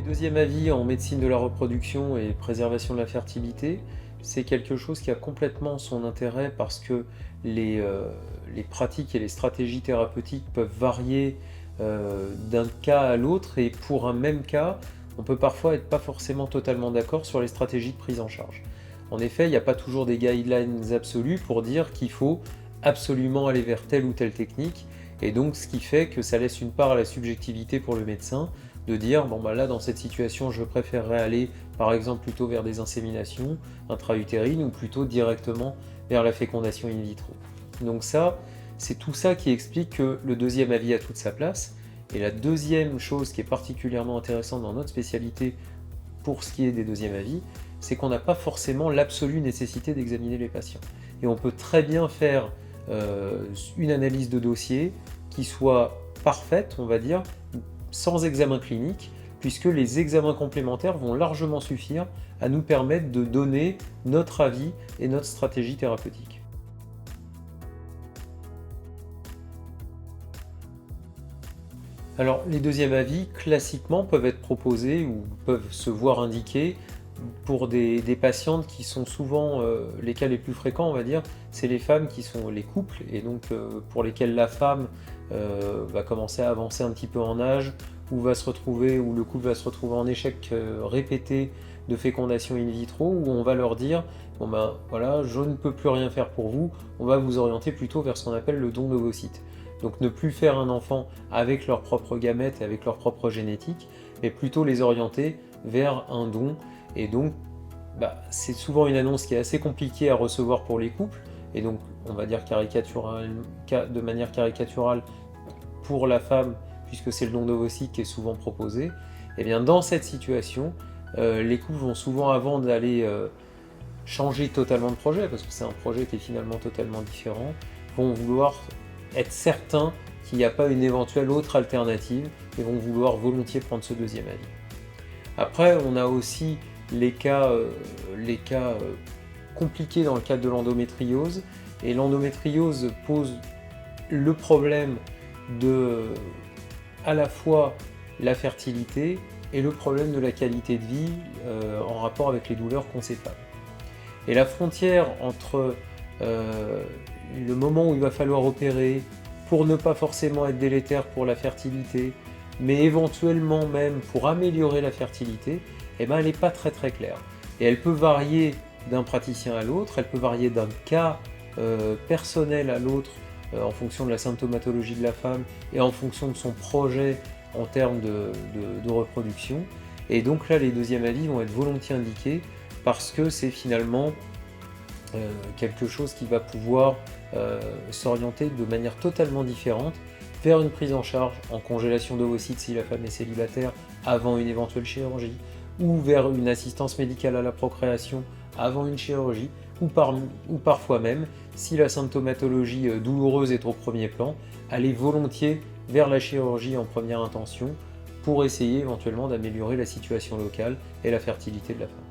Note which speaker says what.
Speaker 1: deuxièmes avis en médecine de la reproduction et préservation de la fertilité, c'est quelque chose qui a complètement son intérêt parce que les pratiques et les stratégies thérapeutiques peuvent varier d'un cas à l'autre et pour un même cas, on peut parfois être pas forcément totalement d'accord sur les stratégies de prise en charge. En effet, il n'y a pas toujours des guidelines absolus pour dire qu'il faut absolument aller vers telle ou telle technique et donc ce qui fait que ça laisse une part à la subjectivité pour le médecin de dire bon bah là dans cette situation je préférerais aller par exemple plutôt vers des inséminations intra-utérines ou plutôt directement vers la fécondation in vitro. Donc ça, c'est tout ça qui explique que le deuxième avis a toute sa place. Et la deuxième chose qui est particulièrement intéressante dans notre spécialité pour ce qui est des deuxièmes avis, c'est qu'on n'a pas forcément l'absolue nécessité d'examiner les patients. Et on peut très bien faire une analyse de dossier qui soit parfaite, on va dire, sans examen clinique, puisque les examens complémentaires vont largement suffire à nous permettre de donner notre avis et notre stratégie thérapeutique. Alors, les deuxièmes avis, classiquement, peuvent être proposés ou peuvent se voir indiqués pour des patientes qui sont souvent les cas les plus fréquents, on va dire, c'est les femmes qui sont les couples, et donc pour lesquels la femme va commencer à avancer un petit peu en âge, ou le couple va se retrouver en échec répété de fécondation in vitro, où on va leur dire bon ben voilà, je ne peux plus rien faire pour vous, on va vous orienter plutôt vers ce qu'on appelle le don d'ovocytes. Donc ne plus faire un enfant avec leurs propres gamètes et avec leur propre génétique, mais plutôt les orienter vers un don. Et donc, c'est souvent une annonce qui est assez compliquée à recevoir pour les couples, et donc on va dire de manière caricaturale pour la femme, puisque c'est le don d'ovocytes qui est souvent proposé. Et bien dans cette situation, les couples vont souvent, avant d'aller changer totalement de projet, parce que c'est un projet qui est finalement totalement différent, vont vouloir être certains qu'il n'y a pas une éventuelle autre alternative et vont vouloir volontiers prendre ce deuxième avis. Après, on a aussi les cas compliqués dans le cadre de l'endométriose, et l'endométriose pose le problème de à la fois la fertilité et le problème de la qualité de vie en rapport avec les douleurs concéphales. Et la frontière entre le moment où il va falloir opérer pour ne pas forcément être délétère pour la fertilité, mais éventuellement même pour améliorer la fertilité, elle n'est pas très très claire. Et elle peut varier d'un praticien à l'autre, elle peut varier d'un cas personnel à l'autre en fonction de la symptomatologie de la femme et en fonction de son projet en termes de reproduction. Et donc là, les deuxièmes avis vont être volontiers indiqués parce que c'est finalement quelque chose qui va pouvoir s'orienter de manière totalement différente vers une prise en charge en congélation d'ovocytes si la femme est célibataire avant une éventuelle chirurgie, ou vers une assistance médicale à la procréation avant une chirurgie, ou parfois même, si la symptomatologie douloureuse est au premier plan, aller volontiers vers la chirurgie en première intention pour essayer éventuellement d'améliorer la situation locale et la fertilité de la femme.